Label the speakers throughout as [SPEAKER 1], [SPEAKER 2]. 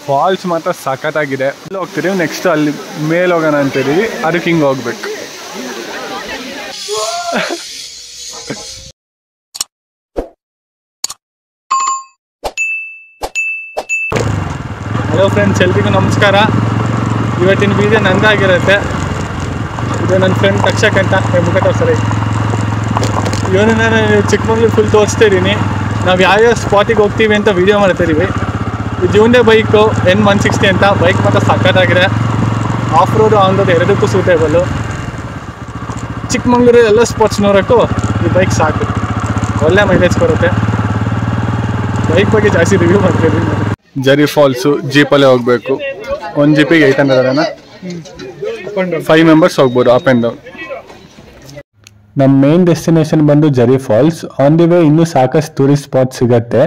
[SPEAKER 1] Falls ಮಾತ್ರ ಸಖತ್ತಾಗಿದೆ. ಅಲ್ಲಿ ಹೋಗ್ತಿದ್ದೀವಿ, ನೆಕ್ಸ್ಟ್ ಅಲ್ಲಿ ಮೇಲೆ ಹೋಗೋಣ ಅಂತಿದ್ದೀವಿ, ಅದಕ್ಕೆ ಹಿಂಗೆ ಹೋಗ್ಬೇಕು. ಹಲೋ ಫ್ರೆಂಡ್ಸ್, ಎಲ್ರಿಗೂ ನಮಸ್ಕಾರ. ಇವತ್ತಿನ ವೀಡಿಯೋ ನಂದಾಗಿರುತ್ತೆ. ಇದು ನನ್ನ ಫ್ರೆಂಡ್ ತಕ್ಷಕ್ ಅಂತ ಮುಖ ಸರಿ. ಇವನನ್ನ ನಾನು ಚಿಕ್ಕಮಗಳೂರು ಫುಲ್ ತೋರಿಸ್ತಾ ಇದ್ದೀನಿ. ನಾವು ಯಾವ್ಯಾವ ಸ್ಪಾಟಿಗೆ ಹೋಗ್ತೀವಿ ಅಂತ ವೀಡಿಯೋ ಮಾಡ್ತಾಯಿದ್ದೀವಿ. ಇದು ಇವಂದೇ ಬೈಕು N160 ಅಂತ. ಬೈಕ್ ಮಾತ್ರ ಸಖತ್ತಾಗಿದೆ. ಆಫ್ ರೋಡು ಆನ್ ರೋಡ್ ಎರಡಕ್ಕೂ ಸೂಟೇಬಲ್ಲು. ಚಿಕ್ಕಮಗಳೂರಲ್ಲಿ ಎಲ್ಲ ಸ್ಪಾಟ್ಸ್ ನೋಡೋಕ್ಕೂ ಈ ಬೈಕ್ ಸಾಕು, ಒಳ್ಳೆ ಮೈಲೇಜ್ ಕೊಡುತ್ತೆ. ಬೈಕ್ ಬಗ್ಗೆ ಜಾಸ್ತಿ ರಿವ್ಯೂ ಮಾಡ್ತಿದ್ದೀವಿ. ಜರಿ ಫಾಲ್ಸು ಜೀಪಲ್ಲೇ ಹೋಗಬೇಕು. ಒಂದು ಜೀಪಿಗೆ 800 5 ಮೆಂಬರ್ಸ್ ಹೋಗ್ಬೋದು ಅಪ್ ಆ್ಯಂಡ್ ಡೌನ್. ನಮ್ಮ ಮೇನ್ ಡೆಸ್ಟಿನೇಷನ್ ಬಂದು ಜರಿ ಫಾಲ್ಸ್. ಆನ್ ದಿ ವೇ ಇನ್ನೂ ಸಾಕಷ್ಟು ಟೂರಿಸ್ಟ್ ಸ್ಪಾಟ್ ಸಿಗುತ್ತೆ,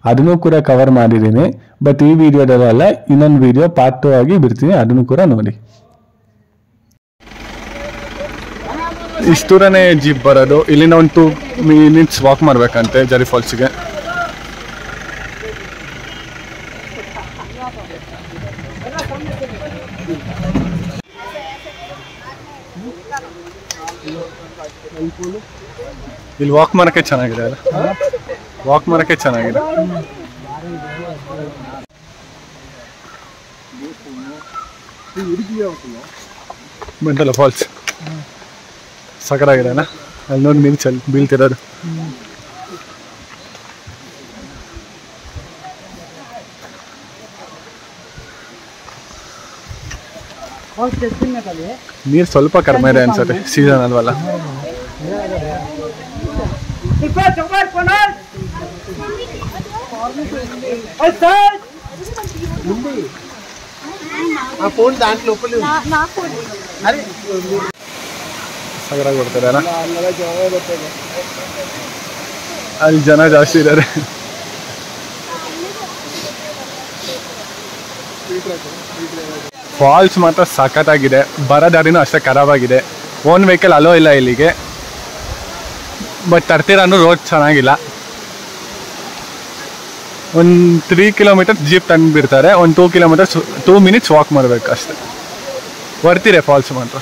[SPEAKER 1] ಅದನ್ನು ಕೂಡ ಕವರ್ ಮಾಡಿದ್ದೀನಿ. ಬಟ್ ಈ ವಿಡಿಯೋದಲ್ಲ, ಇನ್ನೊಂದು ವಿಡಿಯೋ ಪಾರ್ಟ್ 2 ಆಗಿ ಬಿಡ್ತೀನಿ, ಅದನ್ನು ಕೂಡ ನೋಡಿ. ಇಷ್ಟು ದೂರನೇ ಜೀಪ್ ಬರೋದು. ಇಲ್ಲಿಂದ ಒಂದು 2 ಮಿನಿಟ್ಸ್ ವಾಕ್ ಮಾಡಬೇಕಂತೆ ಜರಿ ಫಾಲ್ಸ್ಗೆ. ಇಲ್ಲಿ ವಾಕ್ ಮಾಡೋಕ್ಕೆ ಚೆನ್ನಾಗಿದೆ ಅಲ್ಲ, ವಾಕ್ ಮಾಡೋಕ್ಕೆ ಚೆನ್ನಾಗಿದೆ. ಬಂತಲ್ಲ ಫಾಲ್ಸ್, ಸಕರಾಗಿದೆ ಅಲ್ಲ. ಅಲ್ಲಿ ನೋಡಿ ನೀರು ಬೀಳ್ತಿರೋದು. ನೀರು ಸ್ವಲ್ಪ ಕಡಿಮೆ ಇದೆ ಅನ್ಸುತ್ತೆ, ಸೀಸನ್ ಅಲ್ವಲ್ಲ. ಸಗರಾಗಿ ಕೊಡ್ತಾರೆ ಅಲ್ಲ, ಅಲ್ಲಿ ಜನ ಜಾಸ್ತಿ ಇದ್ದಾರೆ. ಫಾಲ್ಸ್ ಮಾತ್ರ ಸಖತ್ತಾಗಿದೆ. ಬರೋ ದಾರಿನೂ ಅಷ್ಟೇ ಖರಾಬಾಗಿದೆ. ಓನ್ ವೆಹಿಕಲ್ ಅಲೋ ಇಲ್ಲ ಇಲ್ಲಿಗೆ. ಬಟ್ ತರ್ತೀರಾನು ರೋಡ್ ಚೆನ್ನಾಗಿಲ್ಲ. ಒಂದು 3 ಕಿಲೋಮೀಟರ್ಸ್ ಜೀಪ್ ತಂದು ಬಿಡ್ತಾರೆ. ಒಂದು 2 ಕಿಲೋಮೀಟರ್ಸ್ 2 ಮಿನಿಟ್ಸ್ ವಾಕ್ ಮಾಡಬೇಕು ಅಷ್ಟೆ. ಬರ್ತೀರಿ ಫಾಲ್ಸ್ ಮಾತ್ರ.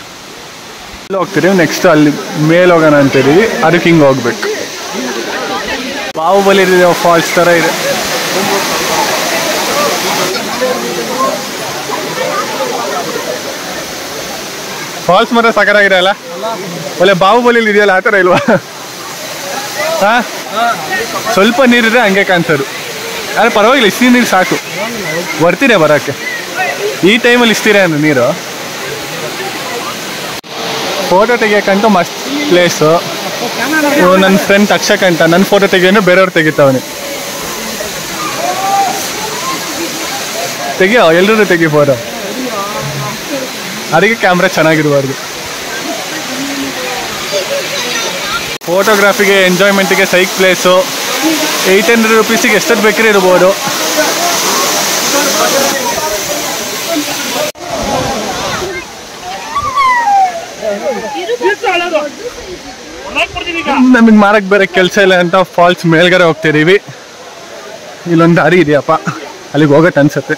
[SPEAKER 1] ಅಲ್ಲಿ ಹೋಗ್ತೀವಿ, ನೆಕ್ಸ್ಟ್ ಅಲ್ಲಿ ಮೇಲೆ ಹೋಗೋಣ ಅಂತಿದ್ದೀವಿ, ಅದಕ್ಕೆ ಹಿಂಗೆ ಹೋಗ್ಬೇಕು. ಬಾಹುಬಲಿ ಫಾಲ್ಸ್ ಥರ ಇದೆ. ಫಾಲ್ಸ್ ಮಾತ್ರ ಸಕರಾಗಿದೆ ಅಲ್ಲ, ಒಳ್ಳೆ ಬಾಹುಬಲಿ ಇದೆಯಲ್ಲ ಆ ಥರ ಇಲ್ವಾ? ಹಾಂ, ಸ್ವಲ್ಪ ನೀರಿದ್ರೆ ಹಂಗೆ ಕಾಣಿಸೋದು. ಆದರೆ ಪರವಾಗಿಲ್ಲ, ಇಷ್ಟು ನೀರು ಸಾಕು, ಬರ್ತೀರಾ ಬರೋಕ್ಕೆ. ಈ ಟೈಮಲ್ಲಿ ಇಷ್ಟಿದೆ ಅಂದ್ರೆ ನೀರು. ಫೋಟೋ ತೆಗಿಯೋಕ್ಕಂತೂ ಮಸ್ತ್ ಪ್ಲೇಸು. ನನ್ನ ಫ್ರೆಂಡ್ ತಕ್ಷಕ್ ಅಂತ, ನನ್ನ ಫೋಟೋ ತೆಗಿಯೋನು ಬೇರೆಯವ್ರು ತೆಗಿತಾವನೆ. ತೆಗಿಯೋ, ಎಲ್ಲರೂ ತೆಗಿ ಫೋಟೋ. ಅದಕ್ಕೆ ಕ್ಯಾಮ್ರಾ ಚೆನ್ನಾಗಿರಬಾರ್ದು. ಫೋಟೋಗ್ರಾಫಿಗೆ ಎಂಜಾಯ್ಮೆಂಟಿಗೆ ಸೈಕ್ ಪ್ಲೇಸು. 800 ರುಪೀಸಿಗೆ ಎಷ್ಟೊತ್ತು ಬೇಕಿದ್ರೆ ಇರ್ಬೋದು. ನಮಗೆ ಮಾರಕ್ಕೆ ಬೇರೆ ಕೆಲಸ ಇಲ್ಲ ಅಂತ ಫಾಲ್ಸ್ ಮೇಲ್ಗಡೆ ಹೋಗ್ತಿದ್ದೀವಿ. ಇಲ್ಲೊಂದು ದಾರಿ ಇದೆಯಪ್ಪ, ಅಲ್ಲಿಗೆ ಹೋಗತ್ತೆ ಅನ್ಸುತ್ತೆ.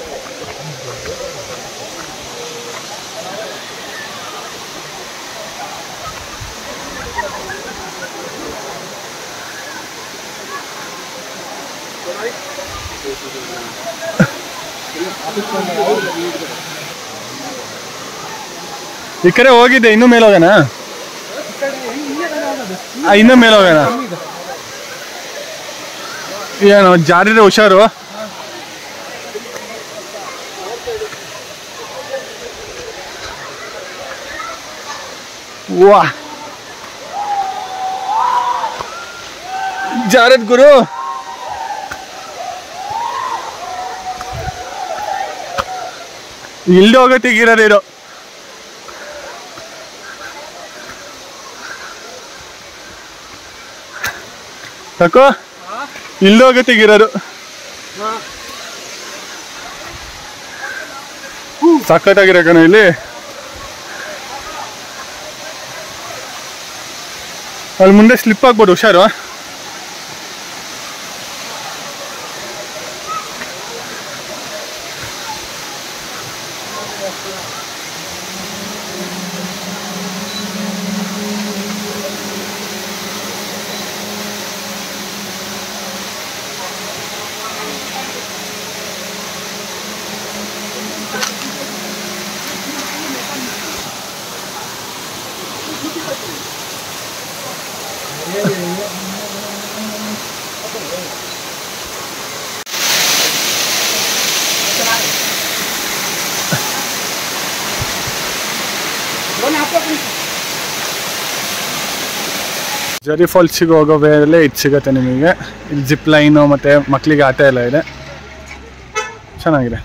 [SPEAKER 1] ಈ ಕಡೆ ಹೋಗಿದ್ದೆ, ಇನ್ನೂ ಮೇಲೆ ಹೋಗೋಣ. ಇನ್ನೂ ಮೇಲೆ ಹೋಗೋಣ. ಏನು ಜಾರಿದ್ರೆ ಹುಷಾರು. ವಾ, ಜಾರದ್ ಗುರು. ಇಲ್ಲಿ ಹೋಗೋತಿಗಿರೋದು. ಸಾಕು, ಇಲ್ಲಿ ಹೋಗೋತಿಗಿರೋದು. ಸಖತ್ತಾಗಿರೋ ಕಣ ಇಲ್ಲಿ. ಅಲ್ಲಿ ಮುಂದೆ ಸ್ಲಿಪ್ ಆಗ್ಬೋದು, ಹುಷಾರು. ಜರಿ ಫಾಲ್ಸಿಗೆ ಹೋಗೋ ವೇಳೆ ಇದು ಸಿಗುತ್ತೆ ನಿಮಗೆ. ಇಲ್ಲಿ ಜಿಪ್ ಲೈನು ಮತ್ತು ಮಕ್ಕಳಿಗೆ ಆಟ ಎಲ್ಲ ಇದೆ, ಚೆನ್ನಾಗಿದೆ.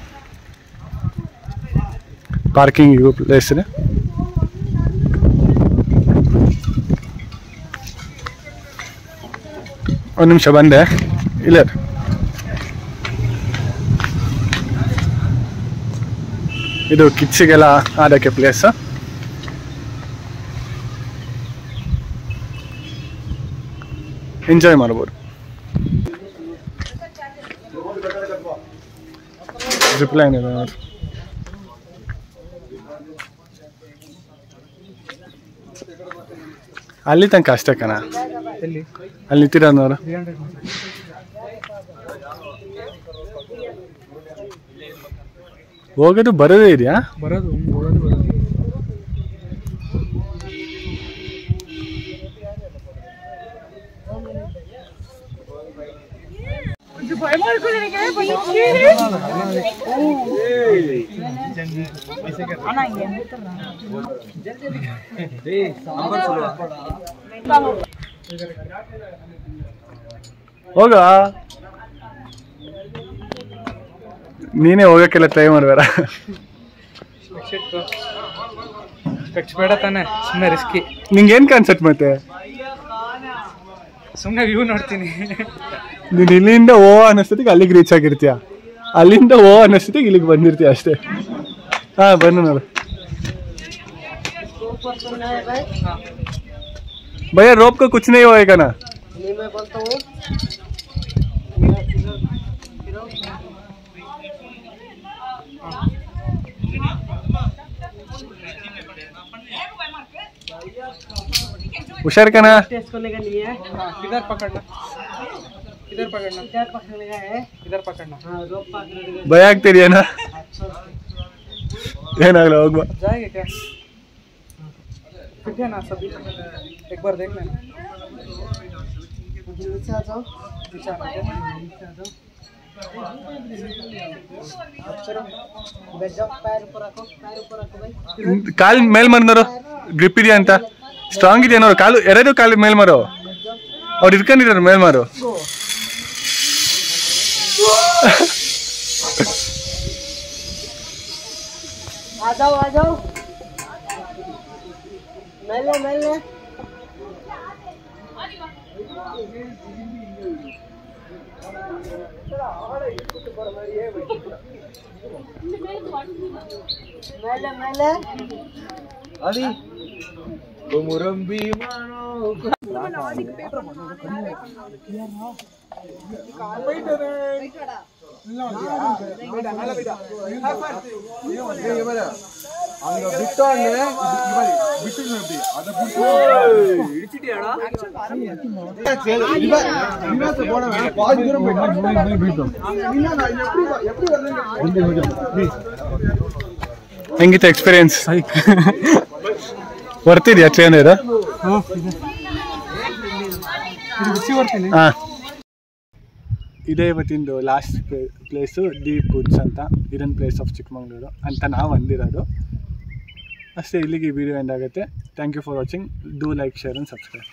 [SPEAKER 1] ಪಾರ್ಕಿಂಗಿಗೂ ಪ್ಲೇಸ್ ಇದೆ. ಒಂದು ನಿಮಿಷ ಬಂದೆ, ಇಲ್ಲ ಇದು ಕಿಡ್ಸಿಗೆಲ್ಲ ಆಡೋಕ್ಕೆ ಪ್ಲೇಸ್. ಎಂಜಾಯ್ ಮಾಡ್ಬೋದು. ಜಿಪ್ ಲೈನ್ ಇದೆ ನೋಡಿ. ಅಲ್ಲಿ ತನಕ ಅಷ್ಟೇ ಕಣ, ಅಲ್ಲಿ ನಿಂತಿರೋದು ನೋಡು. ಹೋಗೋದು ಬರೋದೇ ಇದೆಯಾ?
[SPEAKER 2] ಬರೋದು
[SPEAKER 1] ಹೋಗ ನೀನೇ ಹೋಗಕ್ಕೆಲ್ಲ ಟ್ರೈ ಮಾಡ್ಬೇಡ.
[SPEAKER 2] ಬೇಡ ತಾನೆ, ಸುಮ್ಮನೆ ರಿಸ್ಕಿ.
[SPEAKER 1] ನಿಂಗೇನು ಕಾನ್ಸೆಪ್ಟ್ ಮತ್ತೆ?
[SPEAKER 2] ಸುಮ್ಮನೆ ವ್ಯೂ ನೋಡ್ತೀನಿ.
[SPEAKER 1] ನೀನು ಇಲ್ಲಿಂದ ಓ ಅನ್ನಿಸ್ತತಿಗೆ ಅಲ್ಲಿಗೆ ರೀಚ್ ಆಗಿರ್ತೀಯ, ಅಲ್ಲಿಂದ ಓ ಅನ್ನಿಸ್ತತಿಗೆ ಇಲ್ಲಿಗೆ ಬಂದಿರ್ತೀಯ ಅಷ್ಟೇ. ಹಾಂ ಬನ್ನಿ ನೋಡು भैया, रोप का कुछ नहीं होएगा ना? मैं बोलता हूँ हुशार का ना?
[SPEAKER 2] खोलने का नहीं है, किधर पकड़ना, किधर पकड़ना, इधर पकड़ने का है, इधर पकड़ना. हाँ, रोप पकड़ने का.
[SPEAKER 1] भैया ಆಗ್ತಿರಿ ಏನಾ? ಏನಾಗಲ್ಲ ಹೋಗ್ಬಾ.
[SPEAKER 2] जाएगा क्या? ठीक है ना सभी, एक बार देख लेना. नीचे आ जाओ, नीचे आ जाओ.
[SPEAKER 1] ಕಾಲ್ ಮೇಲ್ ಮಾರೋ, ಗ್ರಿಪ್ ಇದೆಯಾ ಅಂತ, ಸ್ಟ್ರಾಂಗ್ ಇದೆಯಾ ನೋಡು. ಕಾಲು ಎರಡು ಕಾಲು ಮೇಲ್ ಮಾರೋ, ಅವ್ರು ಇಟ್ಕೊಂಡಿರೋ ಮೇಲ್ ಮಾರು.
[SPEAKER 3] आ जाओ मेले
[SPEAKER 2] अली मुरंबी मानो
[SPEAKER 1] ಹೆಂಗಿತ್ತು ಎಕ್ಸ್ಪೀರಿಯನ್ಸ್? ಬರ್ತಿದ್ಯಾ ಟ್ರೈನ್ ಇದು? ಹಾಂ, ಇದೇ ಇವತ್ತಿಂದು ಲಾಸ್ಟ್ ಪ್ಲೇಸು ಡೀಪ್ ವುಡ್ಸ್ ಅಂತ, ಹಿಡನ್ ಪ್ಲೇಸ್ ಆಫ್ ಚಿಕ್ಕಮಗಳೂರು ಅಂತ ನಾವು ಅಂದಿರೋದು ಅಷ್ಟೇ. ಇಲ್ಲಿಗೆ ವಿಡಿಯೋ ಎಂಡ್ ಆಗುತ್ತೆ. Thank you for watching. Do like, share and subscribe.